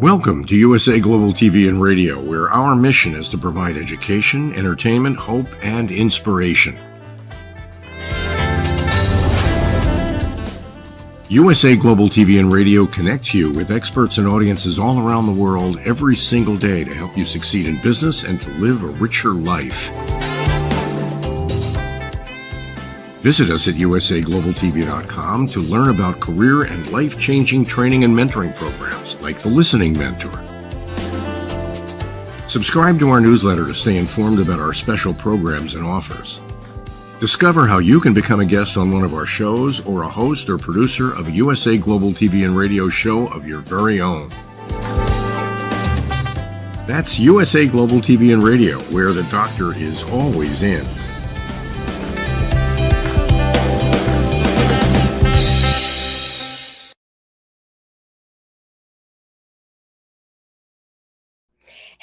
Welcome to USA Global TV and Radio, where our mission is to provide education, entertainment, hope, and inspiration. USA Global TV and Radio connects you with experts and audiences all around the world every single day to help you succeed in business and to live a richer life. Visit us at usaglobaltv.com to learn about career and life-changing training and mentoring programs like the Listening Mentor. Subscribe to our newsletter to stay informed about our special programs and offers. Discover how you can become a guest on one of our shows or a host or producer of a USA Global TV and Radio show of your very own. That's USA Global TV and Radio, where the doctor is always in.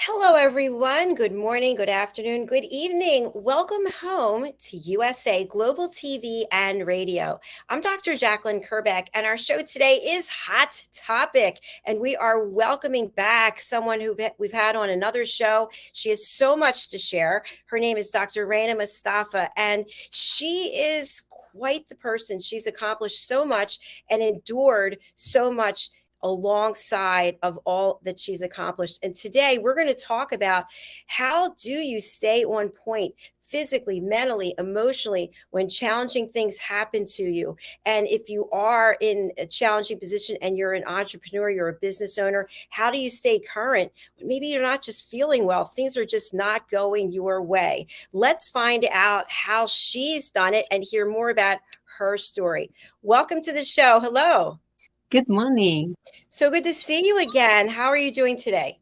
Hello, everyone. Good morning, good afternoon, good evening. Welcome home to USA Global TV and Radio. I'm Dr. JACALYN KERBECK, and our show today is Hot Topic. And we are welcoming back someone who we've had on another show. She has so much to share. Her name is Dr. Rana Mustafa, and she is quite the person. She's accomplished so much and endured so much alongside of all that she's accomplished. And today we're going to talk about how do you stay on point physically, mentally, emotionally when challenging things happen to you. And if you are in a challenging position and you're an entrepreneur, you're a business owner, how do you stay current? Maybe you're not just feeling well, things are just not going your way. Let's find out how she's done it and hear more about her story. Welcome to the show. Hello. Good morning. So good to see you again. How are you doing today?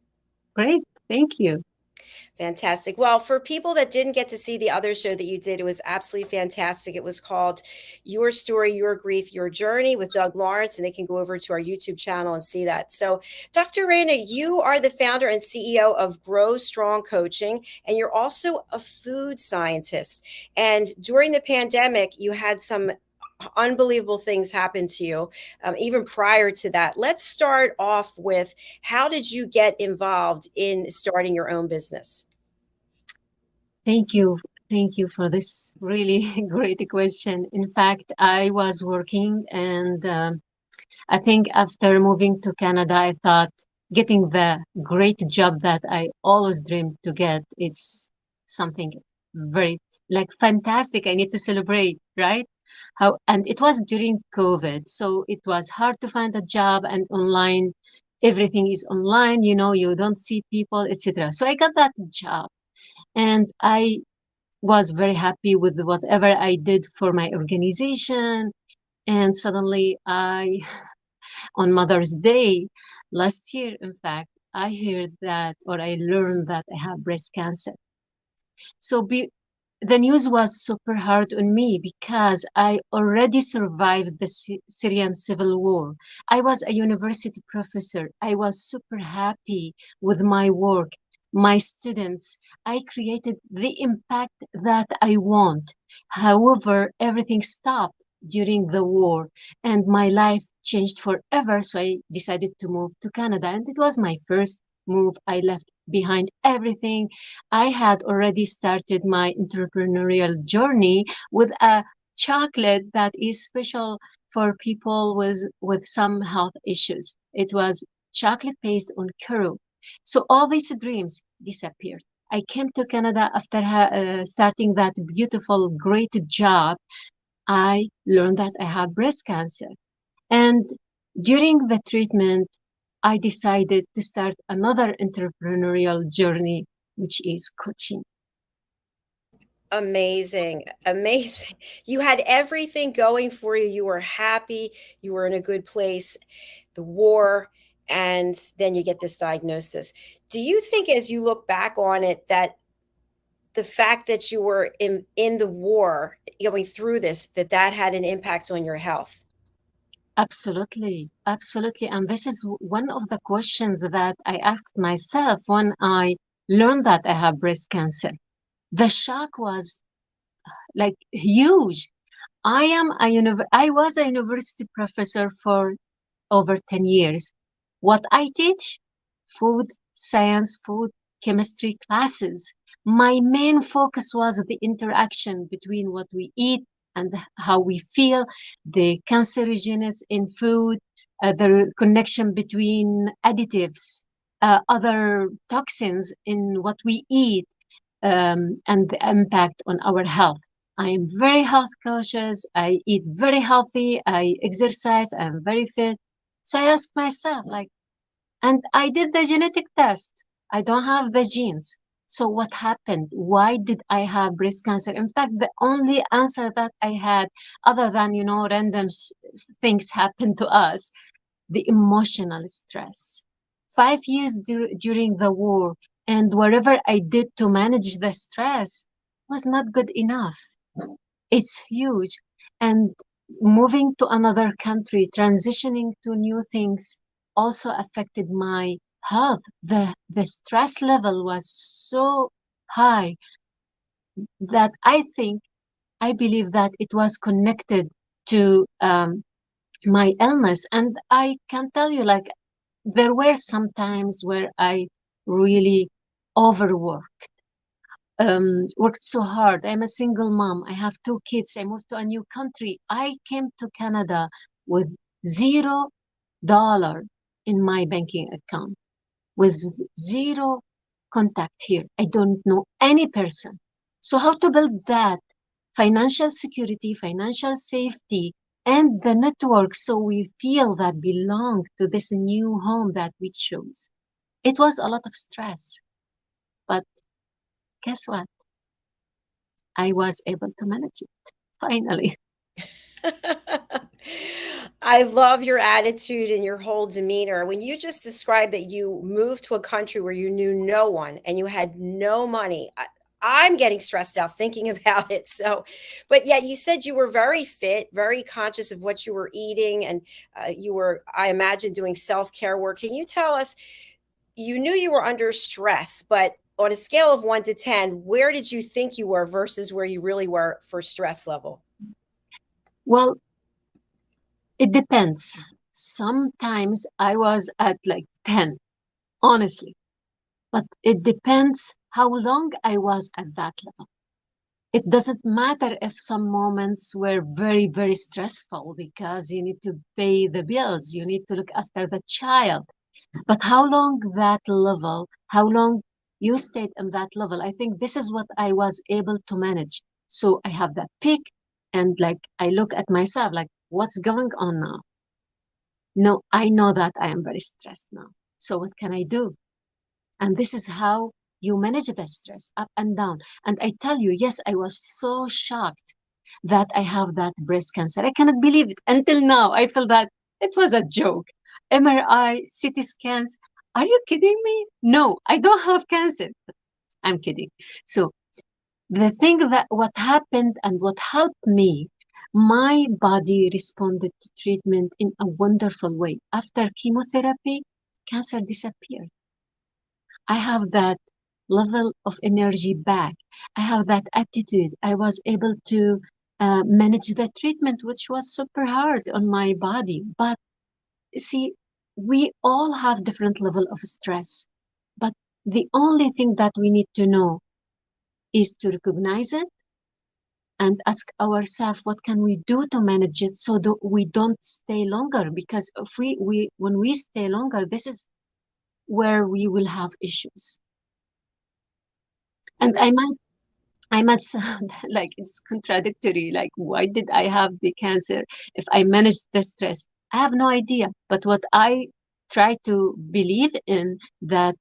Great. Thank you. Fantastic. Well, for people that didn't get to see the other show that you did, it was absolutely fantastic. It was called Your Story, Your Grief, Your Journey with Doug Lawrence, and they can go over to our YouTube channel and see that. So, Dr. Rana, you are the founder and CEO of Grow Strong Coaching, and you're also a food scientist. And during the pandemic, you had some unbelievable things happen to you, even prior to that. Let's start off with, how did you get involved in starting your own business? Thank you. Thank you for this really great question. In fact, I was working, and I think after moving to Canada, I thought getting the great job that I always dreamed to get, it's something very fantastic. I need to celebrate, right? And it was during COVID, so it was hard to find a job, and online, everything is online, you don't see people, etc. So I got that job, and I was very happy with whatever I did for my organization. And suddenly on Mother's Day last year, in fact, I heard that, or I learned that I have breast cancer. So the news was super hard on me because I already survived the Syrian civil war. I was a university professor. I was super happy with my work, my students. I created the impact that I want. However, everything stopped during the war and my life changed forever. So I decided to move to Canada, and it was my first move. I left behind everything. I had already started my entrepreneurial journey with a chocolate that is special for people with some health issues. It was chocolate based on curd. So all these dreams disappeared. I came to Canada after starting that beautiful, great job. I learned that I have breast cancer. And during the treatment, I decided to start another entrepreneurial journey, which is coaching. Amazing. Amazing. You had everything going for you. You were happy. You were in a good place. The war, and then you get this diagnosis. Do you think, as you look back on it, that the fact that you were in the war, going through this, that had an impact on your health? Absolutely. Absolutely. And this is one of the questions that I asked myself when I learned that I have breast cancer. The shock was huge. I was a university professor for over 10 years. What I teach, food science, food chemistry classes. My main focus was the interaction between what we eat and how we feel, the cancerogens in food, the connection between additives, other toxins in what we eat, and the impact on our health. I am very health conscious. I eat very healthy. I exercise. I'm very fit. So I asked myself, like, and I did the genetic test. I don't have the genes. So what happened? Why did I have breast cancer? In fact, the only answer that I had, other than, random things happen to us, the emotional stress. 5 years during the war, and whatever I did to manage the stress was not good enough. It's huge. And moving to another country, transitioning to new things also affected my health. The stress level was so high that I believe that it was connected to my illness. And I can tell you, like, there were some times where I really overworked, worked so hard. I'm a single mom. I have two kids. I moved to a new country. I came to Canada with $0 in my banking account, with zero contact here. I don't know any person. So how to build that financial security, financial safety, and the network so we feel that belong to this new home that we chose? It was a lot of stress, but guess what? I was able to manage it finally. I love your attitude and your whole demeanor. When you just described that you moved to a country where you knew no one and you had no money, I'm getting stressed out thinking about it. So, but yeah, you said you were very fit, very conscious of what you were eating, and you were, I imagine, doing self care work. Can you tell us? You knew you were under stress, but on a scale of 1 to 10, where did you think you were versus where you really were for stress level? Well, it depends. Sometimes I was at like 10, honestly, but it depends how long I was at that level. It doesn't matter if some moments were very, very stressful because you need to pay the bills, you need to look after the child. But how long that level, how long you stayed in that level, I think this is what I was able to manage. So I have that peak, and like I look at myself, like, what's going on now? No, I know that I am very stressed now. So what can I do? And this is how you manage the stress up and down. And I tell you, yes, I was so shocked that I have that breast cancer. I cannot believe it. Until now, I feel that it was a joke. MRI, CT scans. Are you kidding me? No, I don't have cancer. I'm kidding. So the thing that what happened and what helped me, my body responded to treatment in a wonderful way. After chemotherapy, cancer disappeared. I have that level of energy back. I have that attitude. I was able to manage the treatment, which was super hard on my body. But see, we all have different level of stress. But the only thing that we need to know is to recognize it and ask ourselves what can we do to manage it so that we don't stay longer. Because if we when we stay longer, this is where we will have issues. You And meant I might sound like it's contradictory, like why did I have the cancer if I managed the stress? I have no idea. But what I try to believe in, that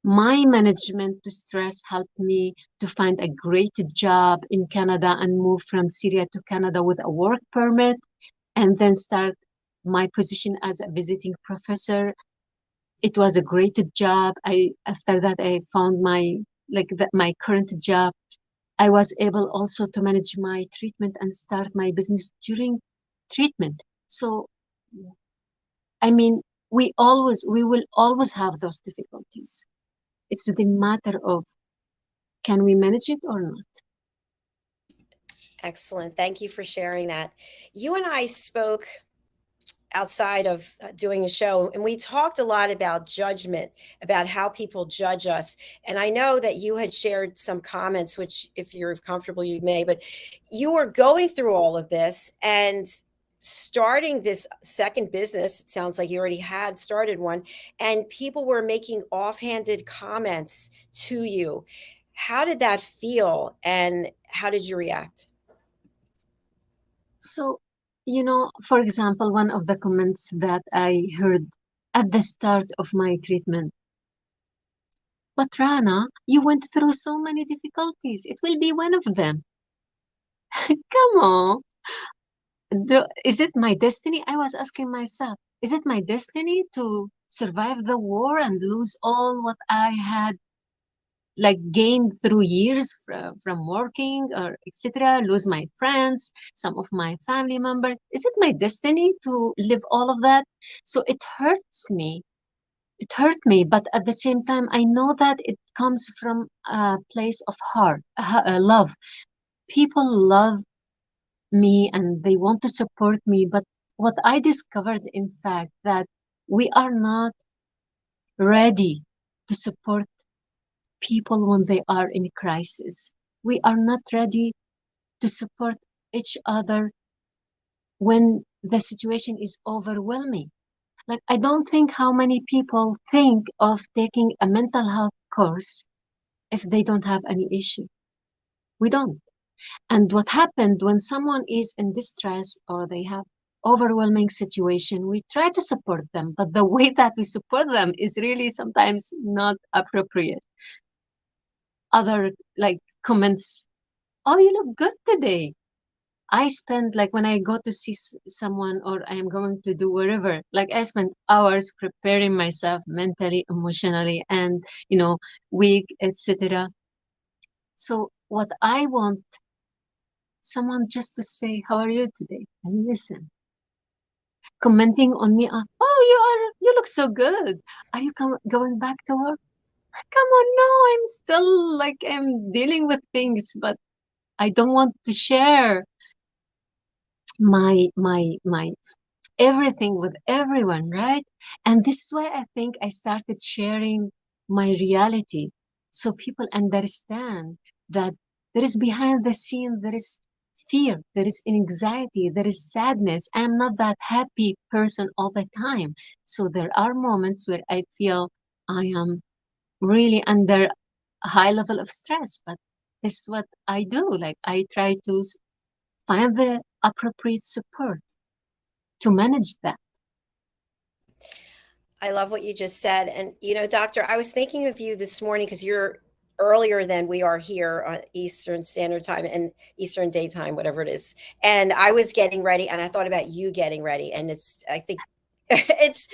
my management to stress helped me to find a great job in Canada and move from Syria to Canada with a work permit, and then start my position as a visiting professor. It was a great job. After that I found my current job. I was able also to manage my treatment and start my business during treatment. So, I mean, we will always have those difficulties. It's the matter of can we manage it or not? excellent. Thank you for sharing that. You and I spoke outside of doing a show, and we talked a lot about judgment, about how people judge us. And I know that you had shared some comments, which if you're comfortable you may, but you were going through all of this and starting this second business. It sounds like you already had started one, and people were making offhanded comments to you. How did that feel, and how did you react? So, for example, one of the comments that I heard at the start of my treatment, but Rana, you went through so many difficulties. It will be one of them. Come on. Is it my destiny? I was asking myself, is it my destiny to survive the war and lose all what I had like gained through years from working or etc., lose my friends, some of my family members? Is it my destiny to live all of that? So it hurts me. It hurt me, but at the same time, I know that it comes from a place of heart, love. People love me and they want to support me, but what I discovered, in fact, that we are not ready to support people when they are in crisis. We are not ready to support each other when the situation is overwhelming. Like, I don't think how many people think of taking a mental health course if they don't have any issue. We don't. And what happened when someone is in distress or they have overwhelming situation, we try to support them, but the way that we support them is really sometimes not appropriate. Other like comments, oh, you look good today. I spend like when I go to see someone or I am going to do wherever, like I spend hours preparing myself mentally, emotionally, and week, etc. So what I want someone just to say, "How are you today?" and listen. Commenting on me, "Oh, you look so good. Are you going back to work?" Come on, no, I'm still like I'm dealing with things, but I don't want to share my everything with everyone, right? And this is why I think I started sharing my reality so people understand that there is behind the scene, there is fear, there is anxiety, there is sadness. I'm not that happy person all the time. So there are moments where I feel I am really under a high level of stress, but this is what I do. Like I try to find the appropriate support to manage that. I love what you just said. And, doctor, I was thinking of you this morning because you're earlier than we are here on Eastern Standard Time and Eastern Daytime, whatever it is. And I was getting ready and I thought about you getting ready. And I think it's,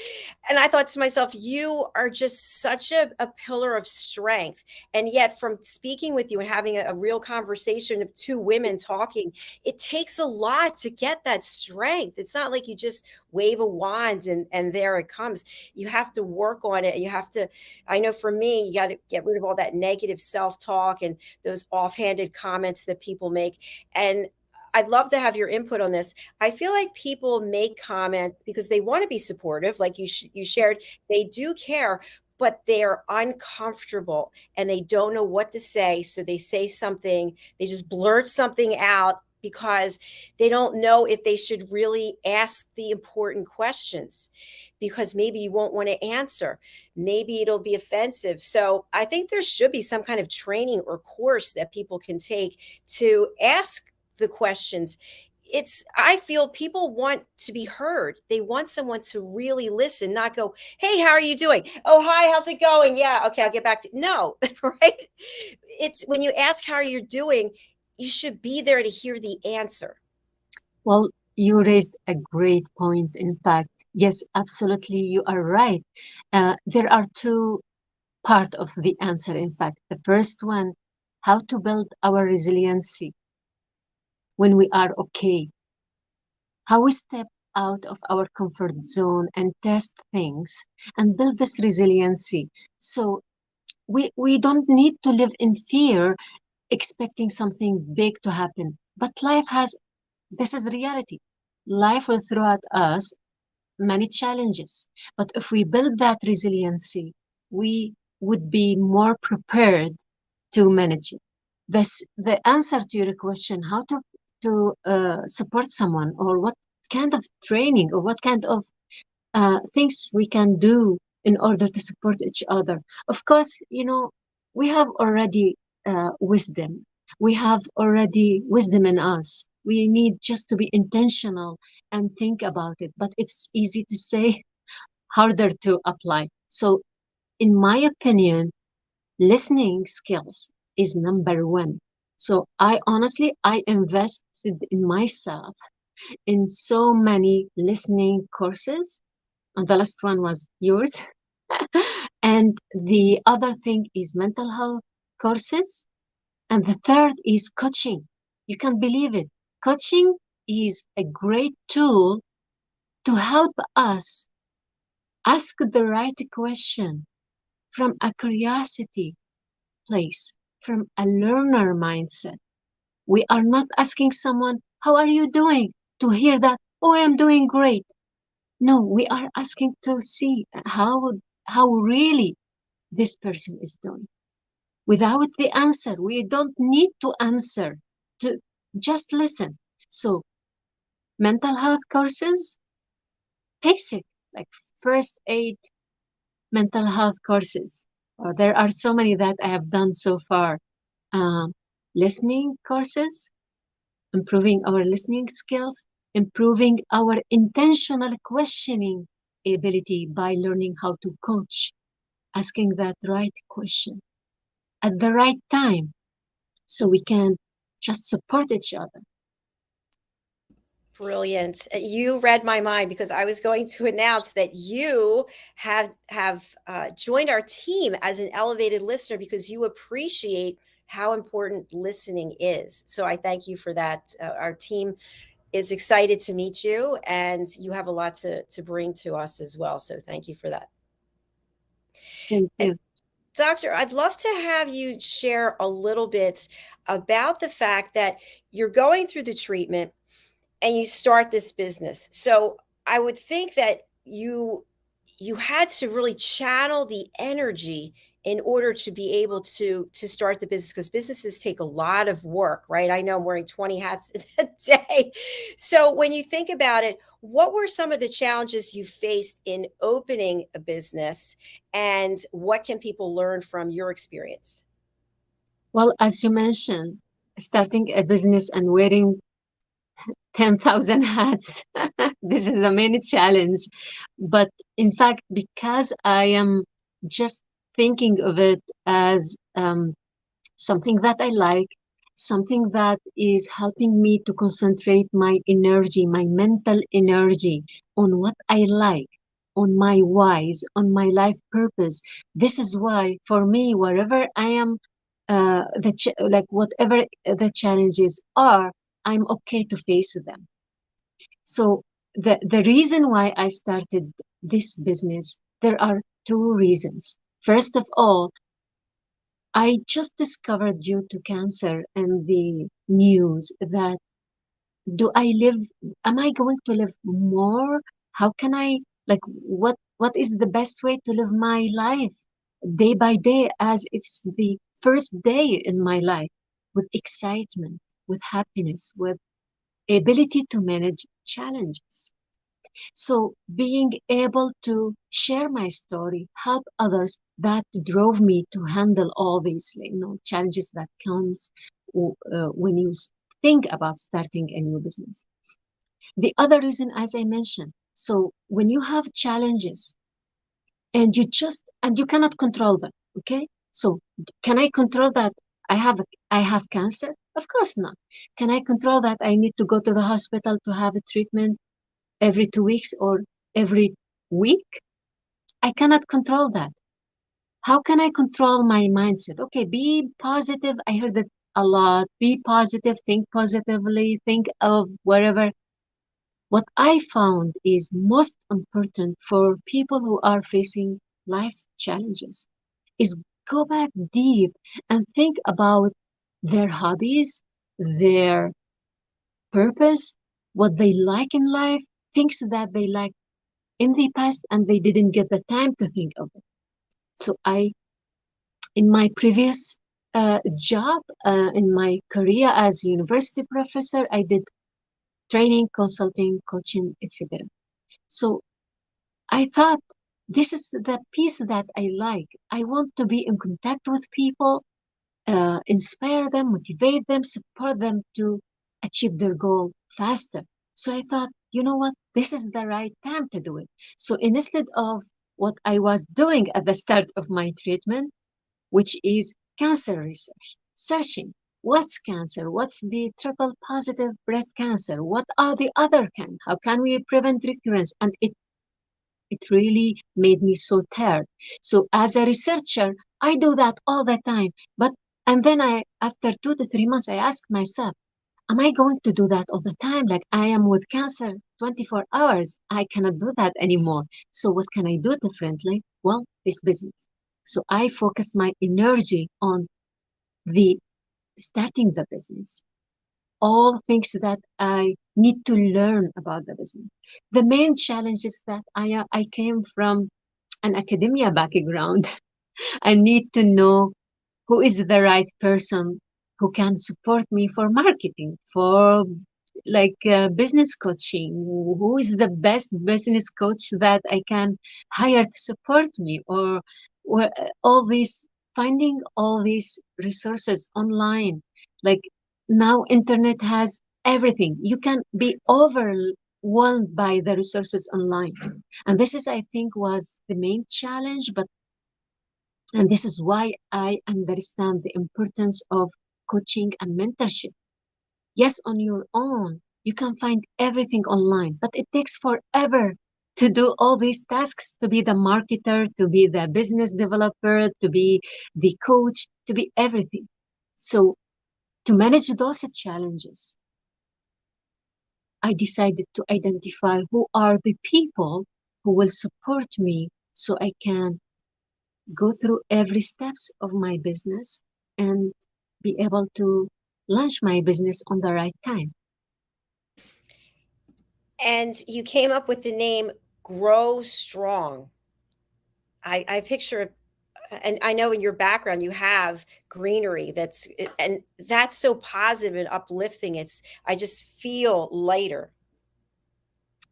and I thought to myself, you are just such a pillar of strength. And yet, from speaking with you and having a real conversation of two women talking, it takes a lot to get that strength. It's not like you just wave a wand and there it comes. You have to work on it. You have to, I know for me, you got to get rid of all that negative self-talk and those offhanded comments that people make. And I'd love to have your input on this. I feel like people make comments because they want to be supportive, like you shared. They do care, but they're uncomfortable and they don't know what to say. So they say something, they just blurt something out because they don't know if they should really ask the important questions because maybe you won't want to answer. Maybe it'll be offensive. So I think there should be some kind of training or course that people can take to ask the questions. I feel people want to be heard. They want someone to really listen, not go, "Hey, how are you doing? Oh, hi, how's it going? Yeah, okay, I'll get back to you." No, right? It's when you ask how you're doing, you should be there to hear the answer. Well, you raised a great point. In fact, yes, absolutely, you are right. There are two part of the answer. In fact, the first one, how to build our resiliency when we are okay, how we step out of our comfort zone and test things and build this resiliency. So we don't need to live in fear, expecting something big to happen. But life has, this is reality. Life will throw at us many challenges. But if we build that resiliency, we would be more prepared to manage it. The answer to your question, how to support someone, or what kind of training, or what kind of things we can do in order to support each other. Of course, we have already wisdom. We have already wisdom in us. We need just to be intentional and think about it. But it's easy to say, harder to apply. So, in my opinion, listening skills is number one. So I invested in myself in so many listening courses, and the last one was yours. And the other thing is mental health courses. And the third is coaching. You can believe it. Coaching is a great tool to help us ask the right question from a curiosity place, from a learner mindset. We are not asking someone, how are you doing? To hear that, oh, I'm doing great. No, we are asking to see how really this person is doing. Without the answer, we don't need to answer, to just listen. So mental health courses, basic, like first aid, mental health courses. There are so many that I have done so far. Um, Listening courses, improving our listening skills, improving our intentional questioning ability by learning how to coach, asking that right question at the right time so we can just support each other. Brilliant. You read my mind because I was going to announce that you have joined our team as an elevated listener because you appreciate how important listening is. So I thank you for that. Our team is excited to meet you, and you have a lot to bring to us as well. So thank you for that. Thank And you. Doctor, I'd love to have you share a little bit about the fact that you're going through the treatment and you start this business. So I would think that you had to really channel the energy in order to be able to start the business, because businesses take a lot of work, right? I know I'm wearing 20 hats a day. So when you think about it, what were some of the challenges you faced in opening a business, and what can people learn from your experience? Well, as you mentioned, starting a business and wearing 10,000 hats, this is the main challenge. But in fact, because I am just thinking of it as something that I like, something that is helping me to concentrate my energy, my mental energy on what I like, on my whys, on my life purpose. This is why, for me, wherever I am, like whatever the challenges are, I'm okay to face them. So the reason why I started this business, there are two reasons. First of all, I just discovered due to cancer and the news that do I live, am I going to live more? How can I, like, what is the best way to live my life day by day as it's the first day in my life, with excitement, with happiness, with ability to manage challenges. So being able to share my story, help others, that drove me to handle all these, challenges that comes when you think about starting a new business. The other reason, as I mentioned, so when you have challenges and you cannot control them, okay? So can I control that I have cancer? Of course not. Can I control that I need to go to the hospital to have a treatment every 2 weeks or every week? I cannot control that. How can I control my mindset? Okay, be positive. I heard that a lot. Be positive, think positively, think of whatever. What I found is most important for people who are facing life challenges is go back deep and think about their hobbies, their purpose, what they like in life, things that they like in the past and they didn't get the time to think of it. So in my previous job, in my career as university professor, I did training, consulting, coaching, etc. So I thought this is the piece that I like. I want to be in contact with people, inspire them, motivate them, support them to achieve their goal faster. So I thought, you know what, this is the right time to do it. So instead of what I was doing at the start of my treatment, which is cancer research, searching what's cancer, what's the triple positive breast cancer, what are the other kind, how can we prevent recurrence, and it really made me so tired. So as a researcher, I do that all the time. But and then after 2 to 3 months, I asked myself, am I going to do that all the time? Like I am with cancer 24 hours. I cannot do that anymore. So what can I do differently? Well, this business. So I focused my energy on the starting the business, all things that I need to learn about the business. The main challenge is that I came from an academia background. I need to know who is the right person who can support me for marketing, for like business coaching. Who is the best business coach that I can hire to support me, or all these finding all these resources online. Like now, internet has everything. You can be overwhelmed by the resources online, and this is, I think, was the main challenge. And this is why I understand the importance of coaching and mentorship. Yes, on your own, you can find everything online, but it takes forever to do all these tasks, to be the marketer, to be the business developer, to be the coach, to be everything. So to manage those challenges, I decided to identify who are the people who will support me so I can go through every steps of my business and be able to launch my business on the right time. And you came up with the name Grow Strong. I picture, and I know in your background you have greenery and that's so positive and uplifting. I just feel lighter.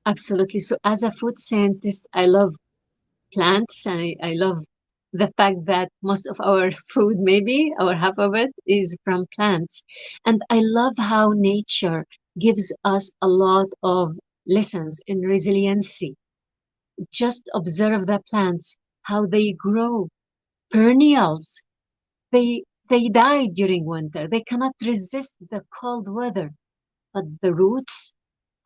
Absolutely. So as a food scientist, I love plants. I love the fact that most of our food, maybe, or half of it, is from plants. And I love how nature gives us a lot of lessons in resiliency. Just observe the plants, how they grow, perennials. They die during winter. They cannot resist the cold weather, but the roots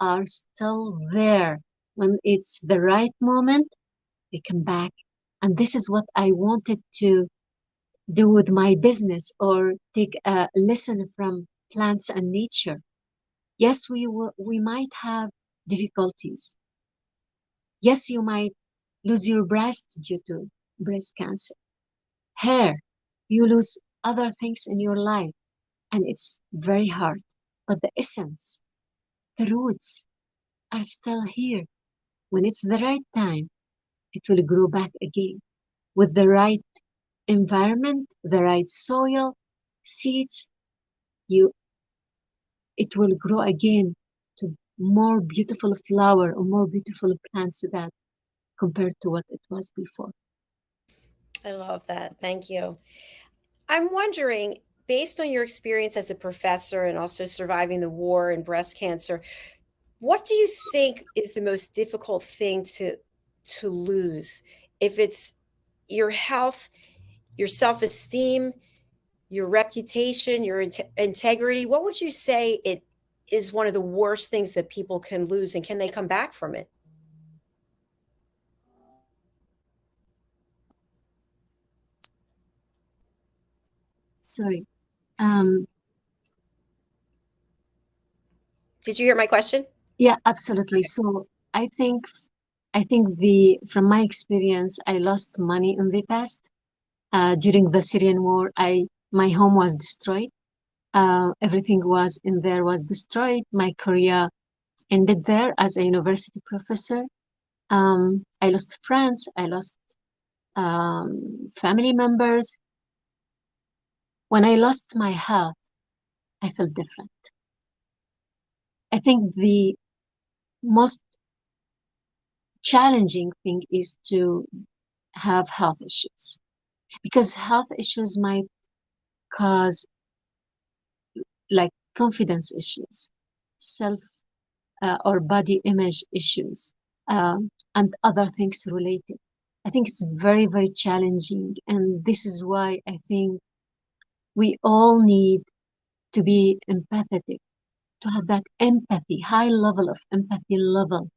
are still there. When it's the right moment, they come back. And this is what I wanted to do with my business, or take a lesson from plants and nature. Yes, we might have difficulties. Yes, you might lose your breast due to breast cancer. Hair, you lose other things in your life, and it's very hard. But the essence, the roots are still here. When it's the right time, it will grow back again with the right environment, the right soil, seeds. You, it will grow again to more beautiful flower or more beautiful plants that compared to what it was before. I love that. Thank you. I'm wondering, based on your experience as a professor and also surviving the war and breast cancer, what do you think is the most difficult thing to lose? If it's your health, your self-esteem, your reputation, your integrity, what would you say it is one of the worst things that people can lose, and can they come back from it? Sorry. Um, Did you hear my question? yeah, absolutely. So I think the from my experience, I lost money in the past. During the Syrian war, my home was destroyed. Everything was in there was destroyed. My career ended there as a university professor. I lost friends, I lost family members. When I lost my health, I felt different. I think the most challenging thing is to have health issues, because health issues might cause like confidence issues, self or body image issues, and other things related. I think it's very, very challenging. And this is why I think we all need to be empathetic, to have that empathy, high level of empathy level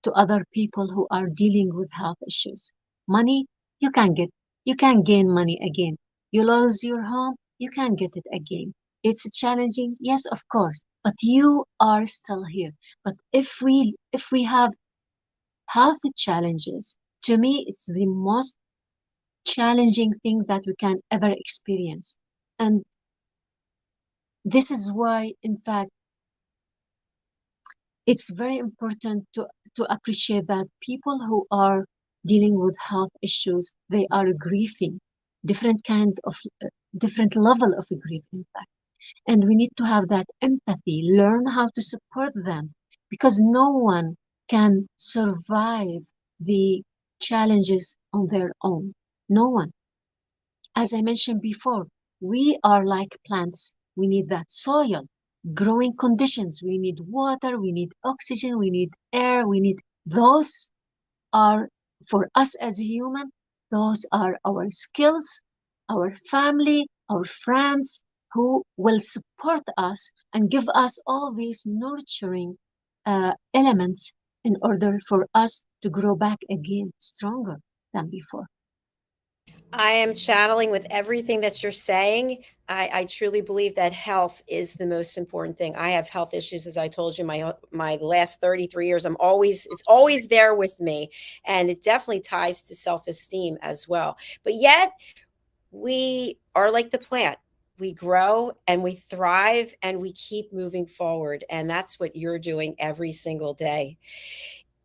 to other people who are dealing with health issues. Money, you can get, you can gain money again. You lose your home, you can get it again. It's challenging, yes, of course, but you are still here. But if we have health challenges, to me, it's the most challenging thing that we can ever experience. And this is why, in fact, it's very important to appreciate that people who are dealing with health issues, they are grieving different kind of different level of grief, in fact. And we need to have that empathy, learn how to support them, because no one can survive the challenges on their own. No one. As I mentioned before, we are like plants. We need that soil, growing conditions. We need water, we need oxygen, we need air, we need those are for us as a human, those are our skills, our family, our friends who will support us and give us all these nurturing elements in order for us to grow back again stronger than before. I am channeling with everything that you're saying. I truly believe that health is the most important thing. I have health issues, as I told you, my last 33 years. It's always there with me, and it definitely ties to self-esteem as well. But yet, we are like the plant. We grow and we thrive and we keep moving forward, and that's what you're doing every single day.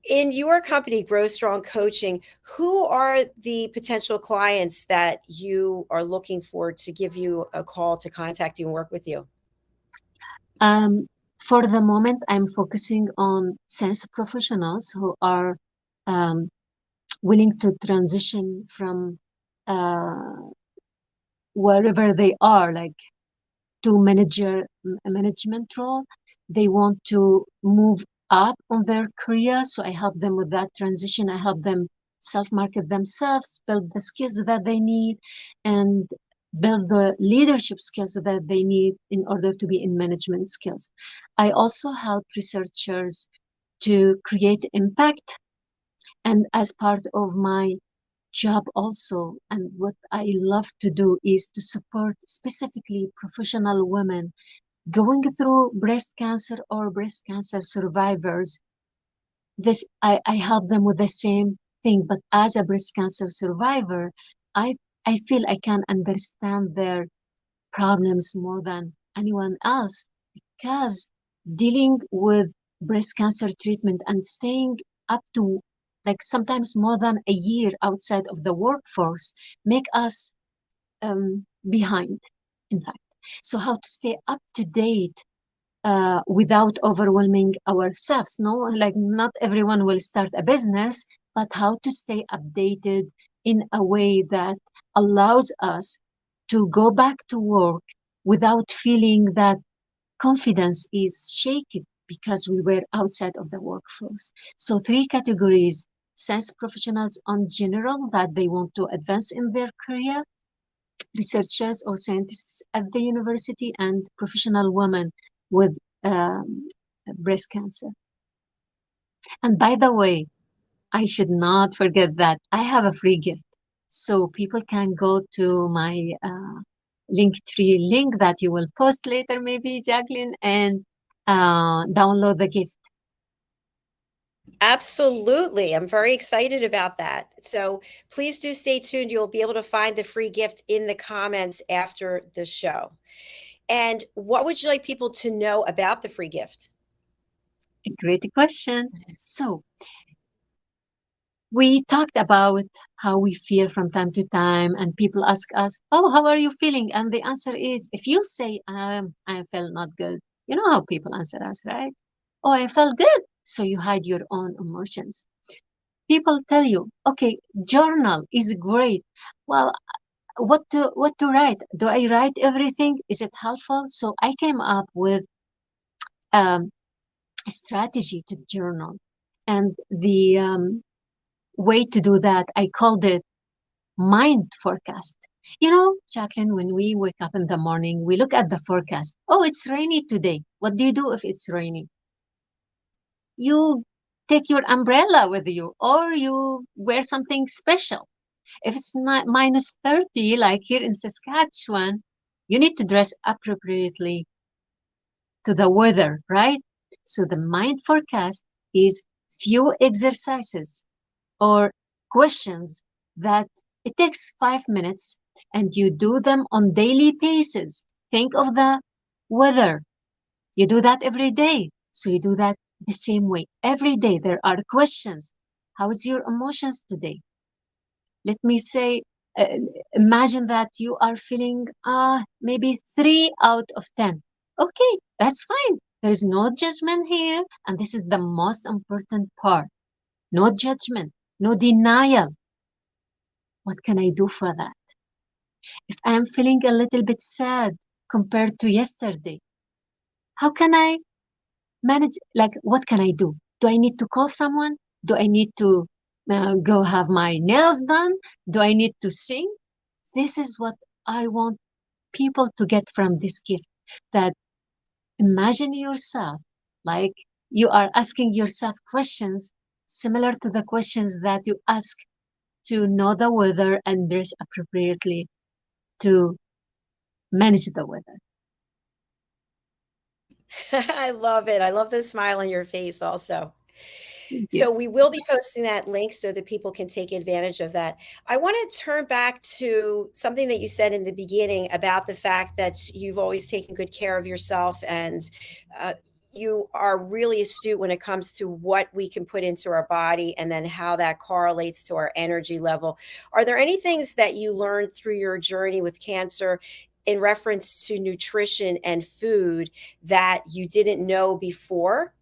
In your company, Grow Strong Coaching, who are the potential clients that you are looking for to give you a call to contact you and work with you? Um, for the moment, I'm focusing on sales professionals who are um, willing to transition from uh, wherever they are, like to a management role. They want to move up on their career, so I help them with that transition. I help them self-market themselves, build the skills that they need, and build the leadership skills that they need in order to be in management skills. I also help researchers to create impact, and as part of my job also, and what I love to do is to support specifically professional women going through breast cancer or breast cancer survivors. I help them with the same thing, but as a breast cancer survivor, I feel I can understand their problems more than anyone else, because dealing with breast cancer treatment and staying up to like sometimes more than a year outside of the workforce make us behind, in fact. So how to stay up to date without overwhelming ourselves. No, like not everyone will start a business, but how to stay updated in a way that allows us to go back to work without feeling that confidence is shaken because we were outside of the workforce. So three categories: science professionals on general that they want to advance in their career, researchers or scientists at the university, and professional women with breast cancer. And by the way, I should not forget that I have a free gift. So people can go to my Linktree link that you will post later, maybe, JACALYN, and download the gift. Absolutely. I'm very excited about that. So please do stay tuned. You'll be able to find the free gift in the comments after the show. And what would you like people to know about the free gift? A great question. So we talked about how we feel from time to time, and people ask us, "Oh, how are you feeling?" And the answer is, if you say, "I felt not good," you know how people answer us, right? "Oh, I felt good." So you hide your own emotions. People tell you, "Okay, journal is great." Well, what to write? Do I write everything? Is it helpful? So I came up with um, a strategy to journal, and the way to do that, I called it mind forecast. You know, Jacqueline, when we wake up in the morning, we look at the forecast. Oh, it's rainy today. What do you do if it's raining? You take your umbrella with you, or you wear something special. If it's not minus 30, like here in Saskatchewan, you need to dress appropriately to the weather, right? So the mind forecast is few exercises or questions that it takes 5 minutes, and you do them on daily basis. Think of the weather. You do that every day. So you do that the same way. Every day there are questions. How is your emotions today? Let me say, uh, imagine that you are feeling maybe 3 out of 10. Okay, that's fine. There is no judgment here. And this is the most important part. No judgment, no denial. What can I do for that? If I'm feeling a little bit sad compared to yesterday, how can I manage? Like, what can I do? Do I need to call someone? Do I need to go have my nails done? Do I need to sing? This is what I want people to get from this gift. That imagine yourself like you are asking yourself questions similar to the questions that you ask to know the weather and dress appropriately to manage the weather. I love it. I love the smile on your face also. Thank you. So we will be posting that link so that people can take advantage of that. I want to turn back to something that you said in the beginning about the fact that you've always taken good care of yourself, and uh, you are really astute when it comes to what we can put into our body and then how that correlates to our energy level. Are there any things that you learned through your journey with cancer in reference to nutrition and food that you didn't know before?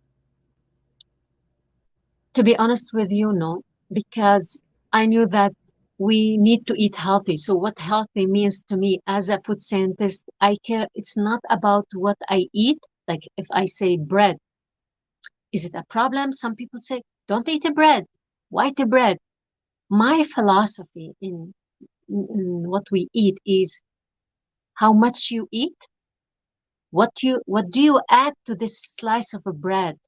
To be honest with you, no, because I knew that we need to eat healthy. So what healthy means to me as a food scientist, I care. It's not about what I eat. Like if I say bread, is it a problem? Some people say, don't eat a bread, white bread. My philosophy in what we eat is how much you eat, what do you add to this slice of a bread,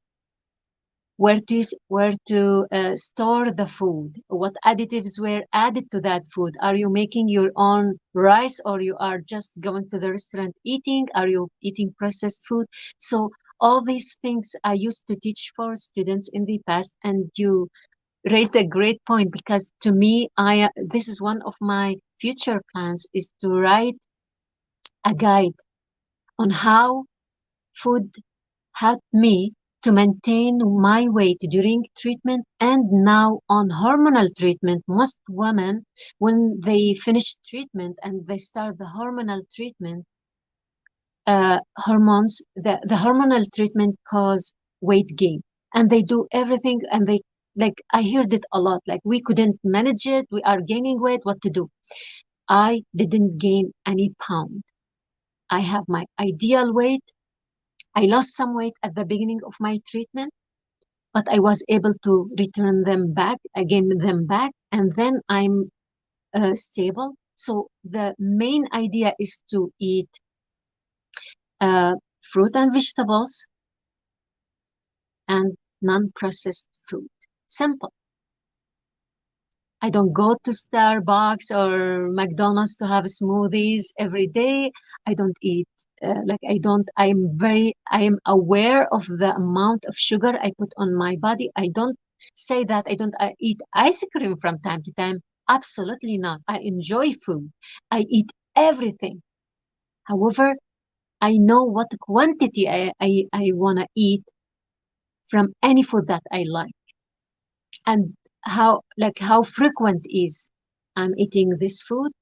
where to store the food, what additives were added to that food. Are you making your own rice, or you are just going to the restaurant eating? Are you eating processed food? So all these things I used to teach for students in the past, and you raised a great point, because to me, I this is one of my future plans, is to write a guide on how food helped me to maintain my weight during treatment and now on hormonal treatment. Most women, when they finish treatment and they start the hormonal treatment, the hormonal treatment cause weight gain. And they do everything, and they, like, I heard it a lot, like, we couldn't manage it, we are gaining weight, what to do? I didn't gain any pound. I have my ideal weight. I lost some weight at the beginning of my treatment, but I was able to return them back, gain them back, and then I'm stable. So the main idea is to eat fruit and vegetables and non-processed food. Simple. I don't go to Starbucks or McDonald's to have smoothies every day. I don't eat I am aware of the amount of sugar I put on my body. I don't say that I eat ice cream from time to time. Absolutely not. I enjoy food. I eat everything. However, I know what quantity I want to eat from any food that I like. And how frequent is I'm eating this food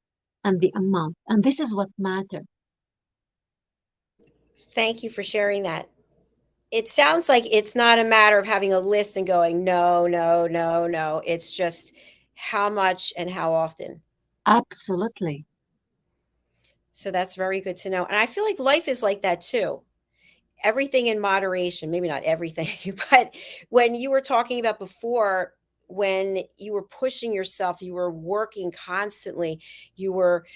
and the amount. And this is what matters. Thank you for sharing that. It sounds like it's not a matter of having a list and going, no, no, no, no. It's just how much and how often. Absolutely. So that's very good to know. And I feel like life is like that too. Everything in moderation, maybe not everything, but when you were talking about before, when you were pushing yourself, you were working constantly, you were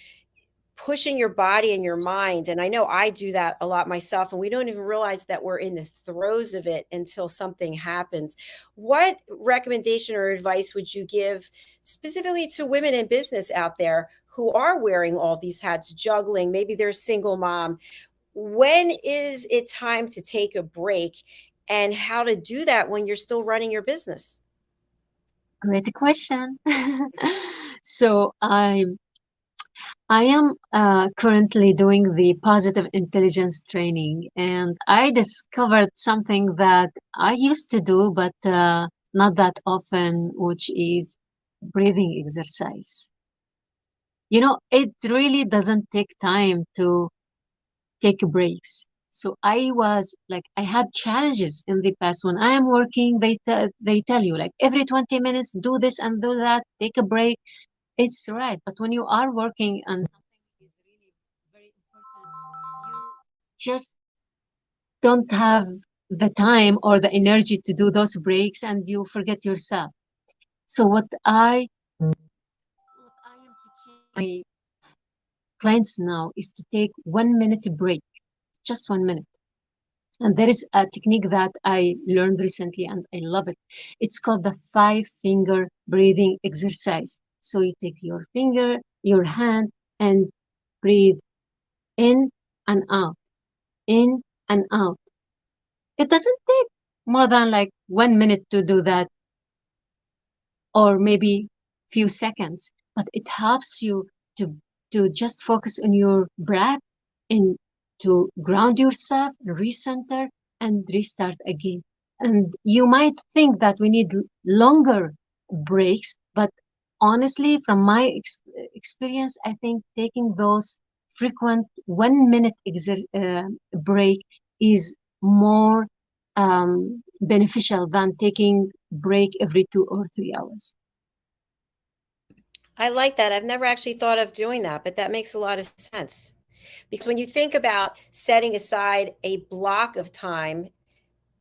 pushing your body and your mind. And I know I do that a lot myself, and we don't even realize that we're in the throes of it until something happens. What recommendation or advice would you give specifically to women in business out there who are wearing all these hats, juggling? Maybe they're a single mom. When is it time to take a break, and how to do that when you're still running your business? Great question. So I am currently doing the positive intelligence training, and I discovered something that I used to do, but not that often, which is breathing exercise. You know, it really doesn't take time to take breaks. So I was like, I had challenges in the past. When I am working, they tell you like every 20 minutes, do this and do that, take a break. It's right. But when you are working and something is really very important, you just don't have the time or the energy to do those breaks, and you forget yourself. So what I am teaching my clients now is to take 1 minute break, just 1 minute. And there is a technique that I learned recently and I love it. It's called the 5 finger breathing exercise. So you take your finger, your hand, and breathe in and out, in and out. It doesn't take more than like 1 minute to do that, or maybe few seconds, but it helps you to just focus on your breath and to ground yourself, recenter, and restart again. And you might think that we need longer breaks, but honestly, from my experience, I think taking those frequent 1 minute break is more beneficial than taking break every 2 or 3 hours. I like that. I've never actually thought of doing that, but that makes a lot of sense. Because when you think about setting aside a block of time,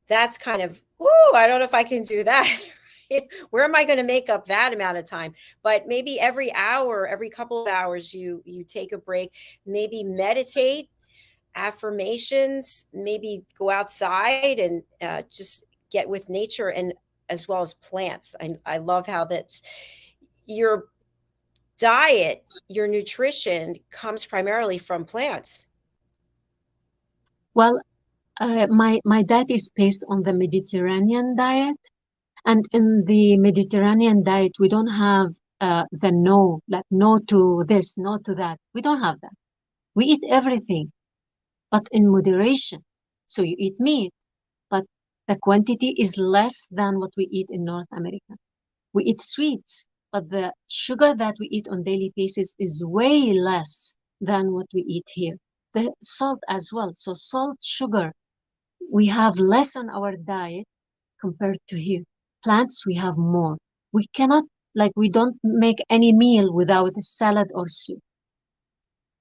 that's kind of, whoo, I don't know if I can do that. Where am I going to make up that amount of time? But maybe every hour, every couple of hours, you take a break, maybe meditate, affirmations, maybe go outside and just get with nature, and as well as plants. I love how that's your diet, your nutrition comes primarily from plants. Well, my diet is based on the Mediterranean diet, and in the Mediterranean diet, we don't have the no, like no to this, no to that. We don't have that. We eat everything, but in moderation. So you eat meat, but the quantity is less than what we eat in North America. We eat sweets, but the sugar that we eat on daily basis is way less than what we eat here. The salt as well. So salt, sugar, we have less on our diet compared to here. Plants, we have more. We cannot, like, we don't make any meal without a salad or soup.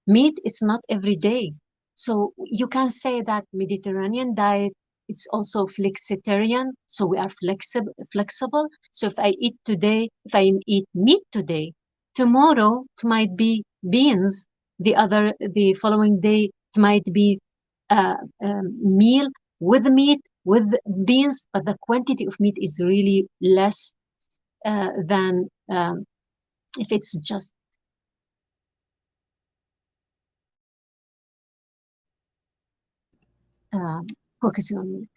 Meat, it's not every day. So you can say that Mediterranean diet, it's also flexitarian. So we are flexible. So if I eat today, if I eat meat today, tomorrow it might be beans. The following day it might be meal with meat, with beans, but the quantity of meat is really less than if it's just focusing on meat.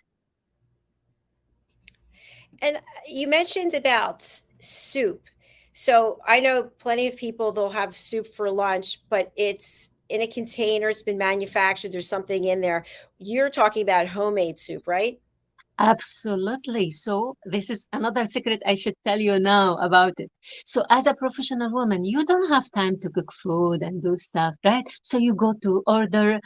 And you mentioned about soup. So I know plenty of people, they'll have soup for lunch, but it's in a container, it's been manufactured, there's something in there. You're talking about homemade soup, right? Absolutely. So this is another secret I should tell you now about it. So as a professional woman, you don't have time to cook food and do stuff, right? So you go to order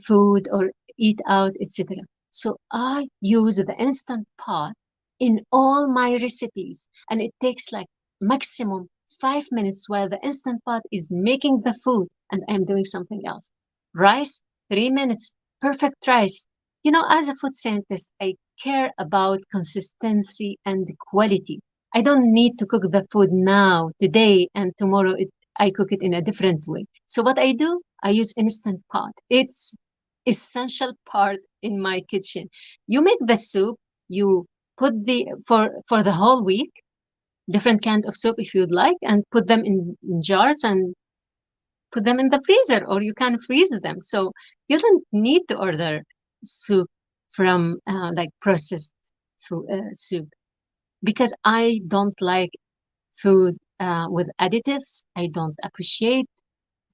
food or eat out, etc. So I use the instant pot in all my recipes, and it takes like maximum 5 minutes while the instant pot is making the food and I'm doing something else. Rice, 3 minutes, perfect rice. You know, as a food scientist, I care about consistency and quality. I don't need to cook the food now, today, and tomorrow I cook it in a different way. So what I do, I use instant pot. It's essential part in my kitchen. You make the soup, you put the for the whole week, different kind of soup if you'd like, and put them in jars and put them in the freezer, or you can freeze them. So you don't need to order soup from like processed food, soup, because I don't like food with additives. I don't appreciate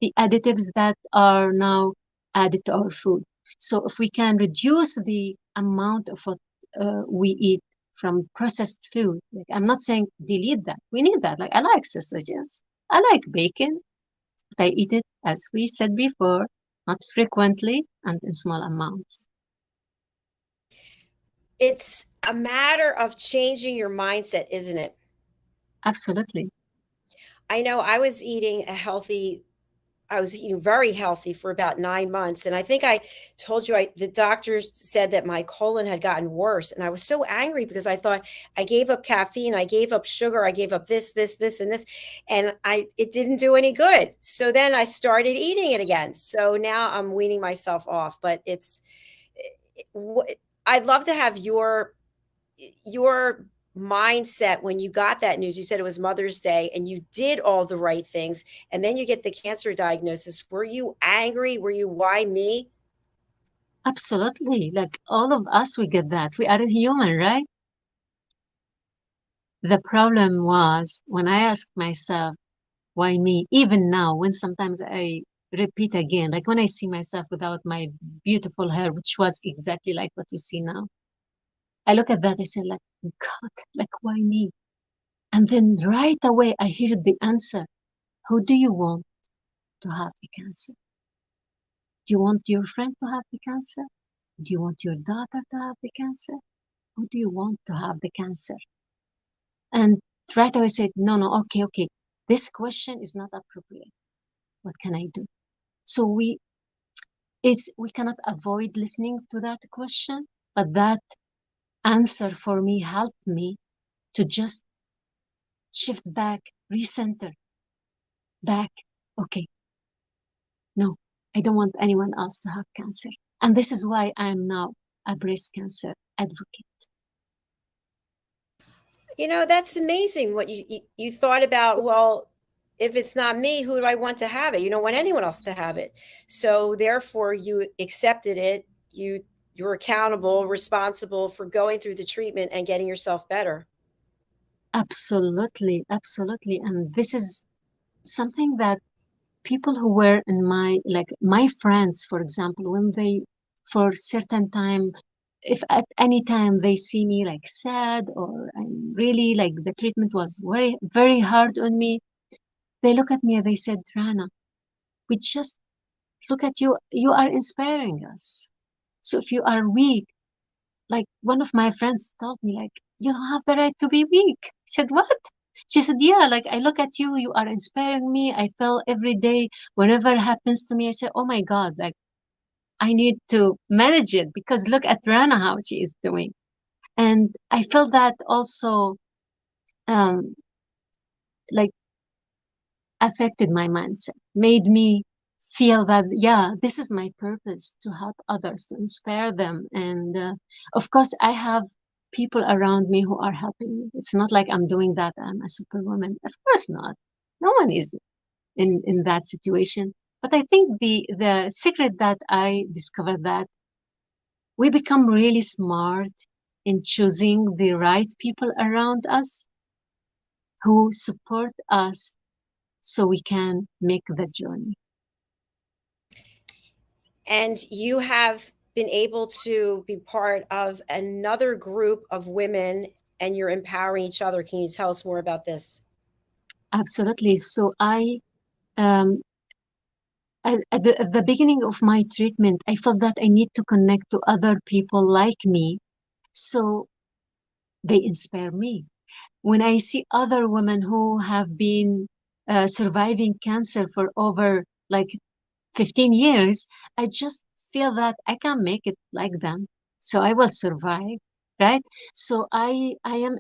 the additives that are now added to our food. So if we can reduce the amount of what we eat from processed food, like I'm not saying delete that. We need that. Like I like sausages. I like bacon. But I eat it, as we said before, not frequently and in small amounts. It's a matter of changing your mindset, isn't it? Absolutely. I know I was eating very healthy for about 9 months. And I think I told you the doctors said that my colon had gotten worse. And I was so angry because I thought I gave up caffeine, I gave up sugar, I gave up this, and this. And it didn't do any good. So then I started eating it again. So now I'm weaning myself off. But I'd love to have your mindset when you got that news. You said it was Mother's Day and you did all the right things, and then you get the cancer diagnosis. Were you angry? Were you, why me? Absolutely. Like all of us, we get that. We are a human, right? The problem was when I asked myself, why me? Even now, when sometimes I repeat again, like when I see myself without my beautiful hair, which was exactly like what you see now, I look at that, I say, like, God, like, why me? And then right away, I hear the answer. Who do you want to have the cancer? Do you want your friend to have the cancer? Do you want your daughter to have the cancer? Who do you want to have the cancer? And right away I said, no, no, okay, okay. This question is not appropriate. What can I do? So we cannot avoid listening to that question, but that answer for me helped me to just shift back, recenter back. Okay, no, I don't want anyone else to have cancer. And this is why I am now a breast cancer advocate. That's amazing what you thought about. Well, if it's not me, who do I want to have it? You don't want anyone else to have it. So therefore you accepted it. You're accountable, responsible for going through the treatment and getting yourself better. Absolutely, absolutely. And this is something that people who were in my friends, for example, when they for certain time, if at any time they see me like sad or I'm really like the treatment was very, very hard on me, they look at me and they said, Rana, we just look at you, you are inspiring us. So if you are weak, like one of my friends told me, like, you don't have the right to be weak. I said, what? She said, yeah, like I look at you, you are inspiring me. I feel every day, whenever it happens to me, I say, oh my God, like I need to manage it because look at Rana, how she is doing. And I felt that also um, like affected my mindset, made me feel that, yeah, this is my purpose to help others, to inspire them. And of course, I have people around me who are helping me. It's not like I'm doing that, I'm a superwoman. Of course not. No one is in that situation. But I think the secret that I discovered that we become really smart in choosing the right people around us who support us so we can make the journey. And you have been able to be part of another group of women and you're empowering each other. Can you tell us more about this? Absolutely. So um, at the beginning of my treatment, I felt that I need to connect to other people like me. So they inspire me. When I see other women who have been surviving cancer for over like 15 years, I just feel that I can make it like them. So I will survive, right? So I am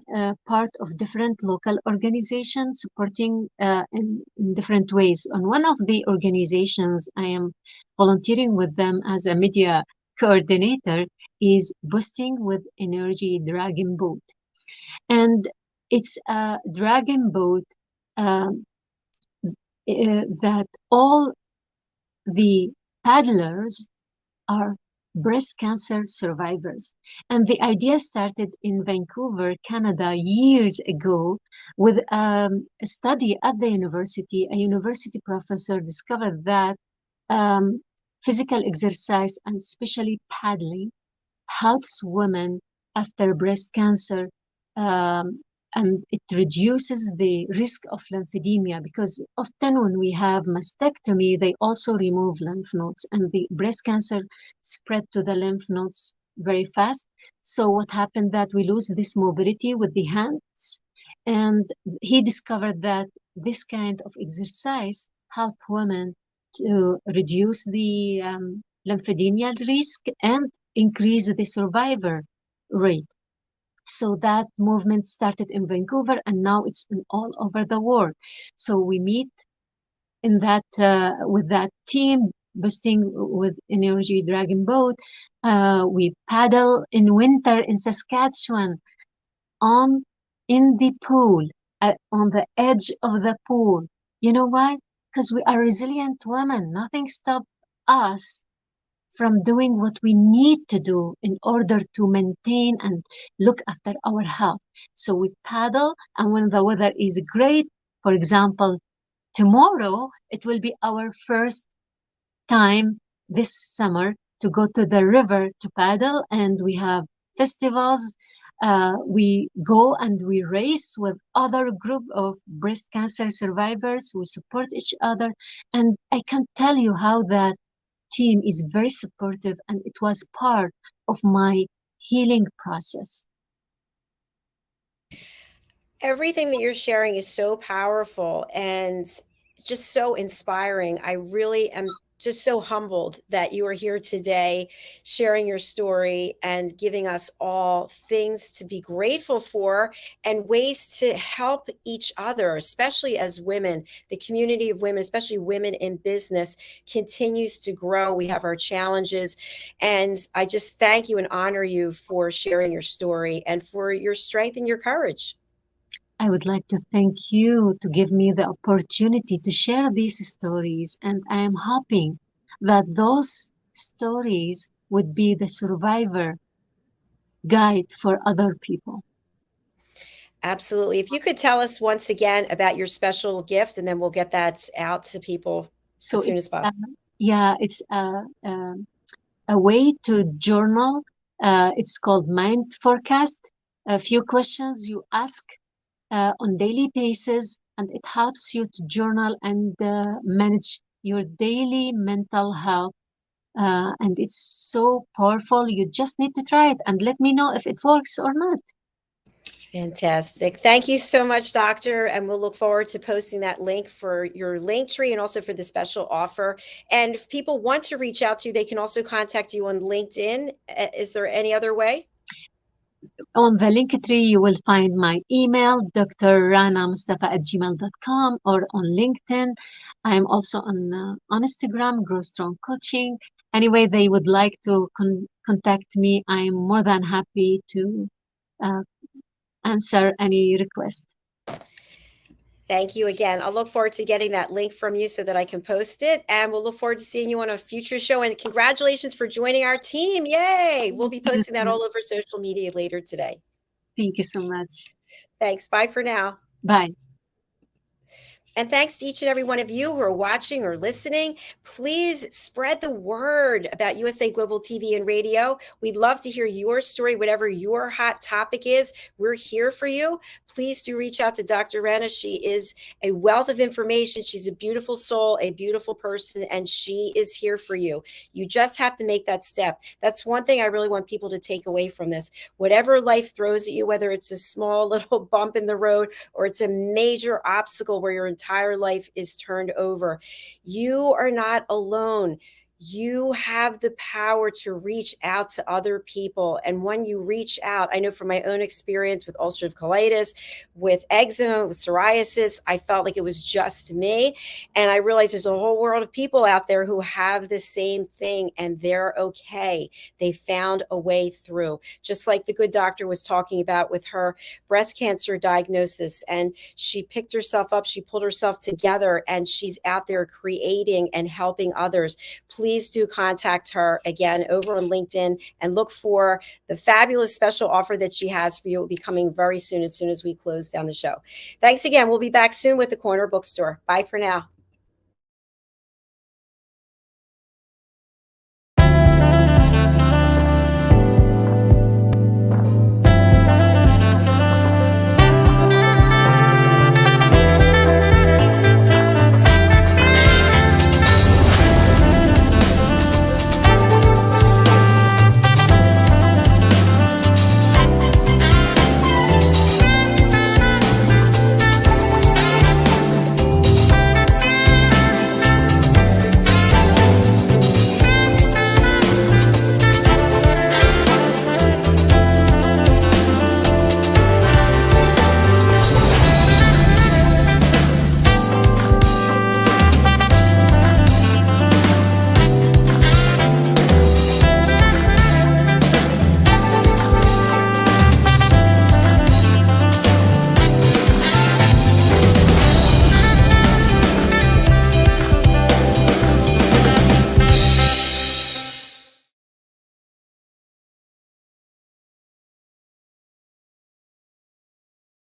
part of different local organizations supporting in different ways. On one of the organizations, I am volunteering with them as a media coordinator is Boosting with Energy Dragon Boat. And it's a dragon boat um, that all the paddlers are breast cancer survivors. And the idea started in Vancouver, Canada, years ago with a study at the university. A university professor discovered that physical exercise, and especially paddling, helps women after breast cancer, um, and it reduces the risk of lymphedema because often when we have mastectomy, they also remove lymph nodes and the breast cancer spread to the lymph nodes very fast. So what happened that we lose this mobility with the hands, and he discovered that this kind of exercise help women to reduce the lymphedema risk and increase the survivor rate. So that movement started in Vancouver and now it's in all over the world. So we meet in that with that team, Boosting with Energy Dragon Boat. We paddle in winter in Saskatchewan on in the pool, on the edge of the pool. You know why? Because we are resilient women. Nothing stops us from doing what we need to do in order to maintain and look after our health. So we paddle, and when the weather is great, for example, tomorrow, it will be our first time this summer to go to the river to paddle, and we have festivals. We go and we race with other group of breast cancer survivors. We support each other, and I can tell you how that team is very supportive, and it was part of my healing process. Everything that you're sharing is so powerful and just so inspiring. I really am just so humbled that you are here today sharing your story and giving us all things to be grateful for and ways to help each other, especially as women. The community of women, especially women in business, continues to grow. We have our challenges. And I just thank you and honor you for sharing your story and for your strength and your courage. I would like to thank you to give me the opportunity to share these stories, and I am hoping that those stories would be the survivor guide for other people. Absolutely. If you could tell us once again about your special gift, and then we'll get that out to people So as soon as it's possible. yeah, it's a way to journal. It's called Mind Forecast. A few questions you ask on daily basis, and it helps you to journal and manage your daily mental health. And it's so powerful. You just need to try it and let me know if it works or not. Fantastic. Thank you so much, Doctor. And we'll look forward to posting that link for your link tree and also for the special offer. And if people want to reach out to you, they can also contact you on LinkedIn. Is there any other way? On the link tree, you will find my email, drranamustafa@gmail.com, or on LinkedIn. I'm also on Instagram, Grow Strong Coaching. Anyway, they would like to contact me. I'm more than happy to uh, answer any request. Thank you again. I'll look forward to getting that link from you so that I can post it. And we'll look forward to seeing you on a future show. And congratulations for joining our team. Yay. We'll be posting that all over social media later today. Thank you so much. Thanks. Bye for now. Bye. And thanks to each and every one of you who are watching or listening. Please spread the word about USA Global TV and Radio. We'd love to hear your story, whatever your hot topic is. We're here for you. Please do reach out to Dr. Rana. She is a wealth of information. She's a beautiful soul, a beautiful person, and she is here for you. You just have to make that step. That's one thing I really want people to take away from this. Whatever life throws at you, whether it's a small little bump in the road or it's a major obstacle where your entire life is turned over, you are not alone. You have the power to reach out to other people. And when you reach out, I know from my own experience with ulcerative colitis, with eczema, with psoriasis, I felt like it was just me. And I realized there's a whole world of people out there who have the same thing and they're okay. They found a way through, just like the good doctor was talking about with her breast cancer diagnosis. And she picked herself up, she pulled herself together, and she's out there creating and helping others. Please do contact her again over on LinkedIn and look for the fabulous special offer that she has for you. It will be coming very soon as we close down the show. Thanks again. We'll be back soon with the Corner Bookstore. Bye for now.